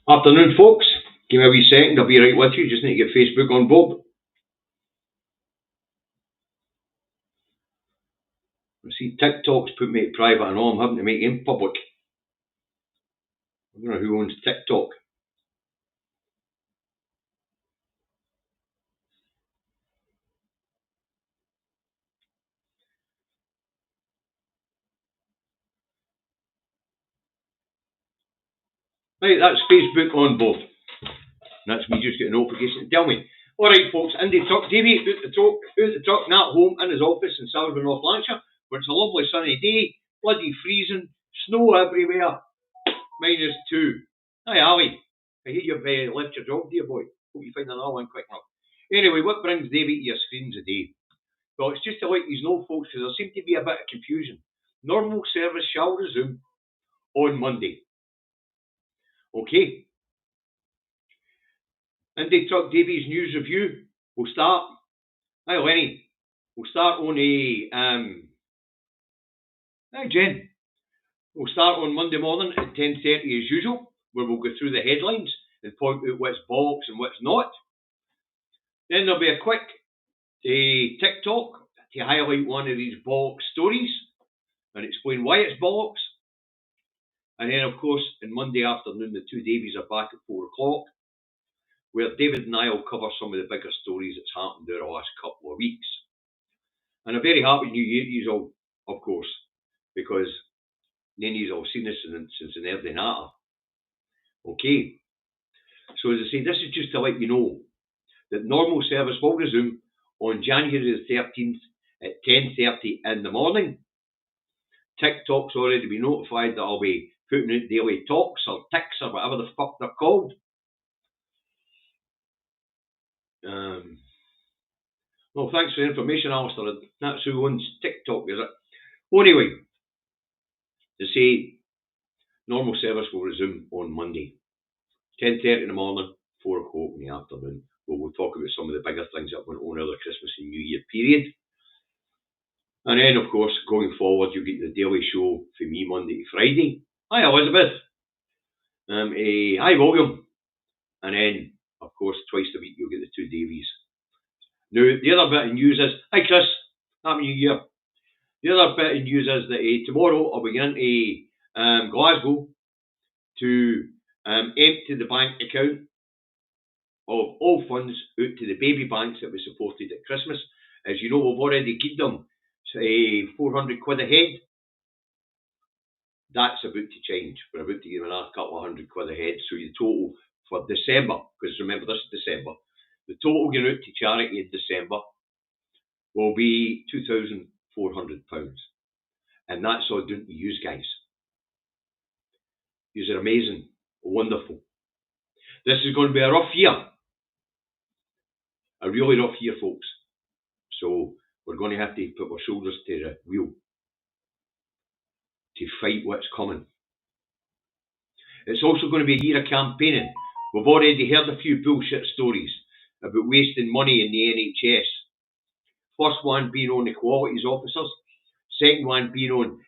Afternoon, folks. Give me a wee second, I'll be right with you. Just need to get Facebook on board. I see TikTok's put me to private and all. I'm having to make it public. I don't know who owns TikTok. Right, that's Facebook on board. That's me just getting a notification to tell me. Alright, folks, Two Davies out the truck, not home in his office in Salford, North Lancashire, where it's a lovely sunny day, bloody freezing, snow everywhere, -2. Hi, Ali. I hear you've left your job, dear boy. Hope you find another one quick enough. Anyway, what brings Davy to your screens today? Well, it's just to let you know, folks, because there seemed to be a bit of confusion. Normal service shall resume on Monday. Okay. Indy Truck Davies News Review will start. Hi, Lenny. We'll start on Hi, Jen. We'll start on Monday morning at 10:30 as usual, where we'll go through the headlines and point out what's bollocks and what's not. Then there'll be a quick TikTok to highlight one of these bollocks stories and explain why it's bollocks. And then, of course, on Monday afternoon, the Two Davies are back at 4 o'clock, where David and I will cover some of the bigger stories that's happened over the last couple of weeks. And a very happy New Year to you all, of course, because none of you all seen this since an early night. Okay. So as I say, this is just to let you know that normal service will resume on January the 13th at 10:30 in the morning. TikTok's already been notified that I'll be putting out daily talks or tics or whatever the fuck they're called. Well, thanks for the information, Alistair. That's who owns TikTok, is it? Well, anyway, to say normal service will resume on Monday, 10:30 in the morning, 4 o'clock in the afternoon. We'll talk about some of the bigger things that went on over the Christmas and New Year period. And then, of course, going forward, you'll get the daily show for me Monday to Friday. Hi, Elizabeth. Hi, William. And then, of course, twice a week, you'll get the Two Davies. Now, the other bit of news is, hi, Chris. Happy New Year. The other bit of news is that tomorrow I'll be going to Glasgow to empty the bank account of all funds out to the baby banks that we supported at Christmas. As you know, we've already given them 400 quid a head. That's about to change. We're about to give them another couple of hundred quid a head. So the total for December, because remember this is December, the total going out to charity in December will be £2,400. And that's all down to you guys. You are amazing, wonderful. This is going to be a rough year. A really rough year, folks. So we're going to have to put our shoulders to the wheel to fight what's coming. It's also going to be a year of campaigning. We've already heard a few bullshit stories about wasting money in the NHS. First one being on the qualities officers. Second one being on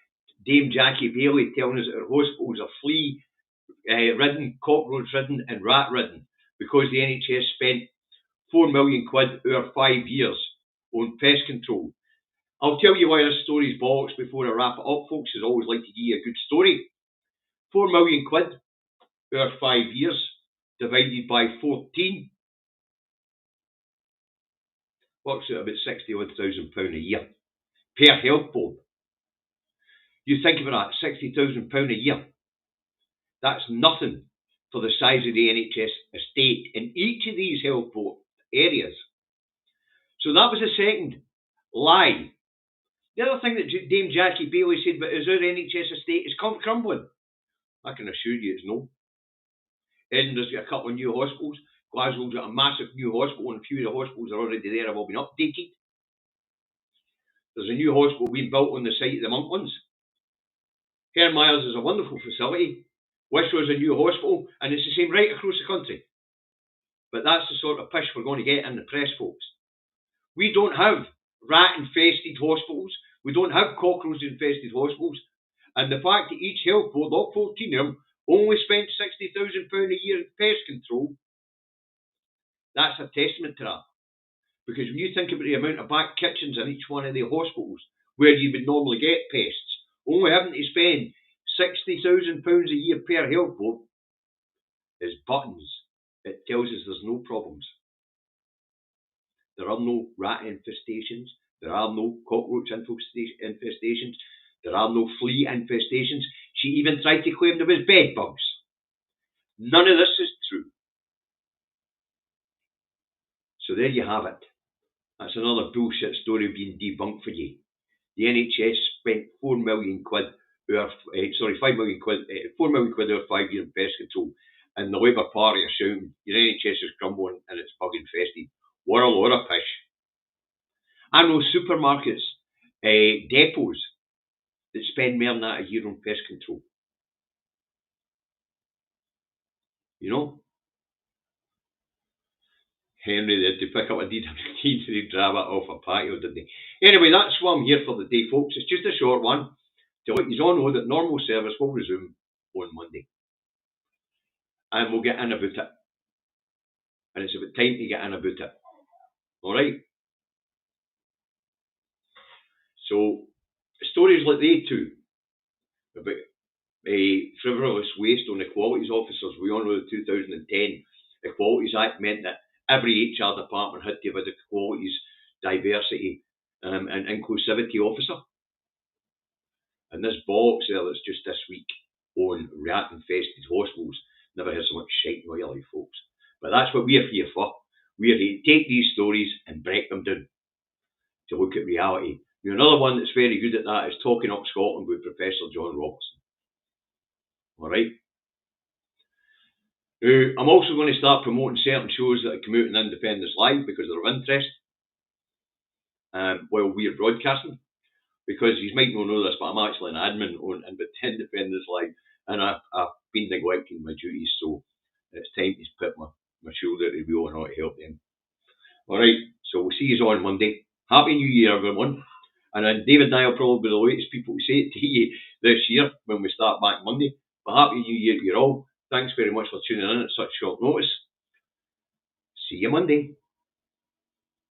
Dame Jackie Bailey telling us that our hospitals are flea-ridden, cockroach-ridden and rat-ridden because the NHS spent 4 million quid over 5 years on pest control. I'll tell you why this story's bollocks before I wrap it up, folks. I always like to give you a good story. 4 million quid over 5 years divided by 14 works out about £60,000 a year per health board. You think about that, £60,000 a year. That's nothing for the size of the NHS estate in each of these health board areas. So that was the second lie. The other thing that Dame Jackie Bailey said about is our NHS estate is crumbling. I can assure you it's no. Edinburgh's got a couple of new hospitals. Glasgow's got a massive new hospital, and a few of the hospitals are already there, have all been updated. There's a new hospital being built on the site of the Monklands. Hermyers is a wonderful facility. Wishar's a new hospital, and it's the same right across the country. But that's the sort of pish we're going to get in the press, folks. We don't have rat-infested hospitals. We don't have cockroach-infested hospitals. And the fact that each health board, all 14 of them, only spent £60,000 a year in pest control, that's a testament to that. Because when you think about the amount of back kitchens in each one of the hospitals where you would normally get pests, only having to spend £60,000 a year per health board is buttons. It tells us there's no problems. There are no rat infestations. There are no cockroach infestations. There are no flea infestations. She even tried to claim there was bed bugs. None of this is true. So there you have it. That's another bullshit story being debunked for you. The NHS spent £4 million over 5 million quid, 4 million quid over 5 years in pest control, and the Labour Party are shouting, your NHS is crumbling and it's bug infested. What a load of pish. I know supermarkets, depots that spend more than that a year on pest control. You know? Henry, they had to pick up a deed to drive it off a patio, didn't they? Anyway, that's what I'm here for the day, folks. It's just a short one to let you all know that normal service will resume on Monday. And we'll get in about it. And it's about time to get in about it. Alright? So, stories like they too, about frivolous waste on equalities officers. We all know the 2010 Equalities Act meant that every HR department had to have an equalities, diversity and inclusivity officer. And this bollocks there that's just this week on rat-infested hospitals never had so much shite in my life, folks. But that's what we're here for. We're here to take these stories and break them down to look at reality. Now, another one that's very good at that is Talking Up Scotland with Professor John Robertson. Alright? I'm also going to start promoting certain shows that come out in Independence Live because they're of interest while we're broadcasting. Because you might not know this, but I'm actually an admin on Independence Live, and I've been neglecting my duties, so it's time to put my shoulder to the wheel and how to help them. Alright, so we'll see you on Monday. Happy New Year, everyone. And David and I will probably be the latest people to say it to you this year when we start back Monday. But Happy New Year to you all. Thanks very much for tuning in at such short notice. See you Monday.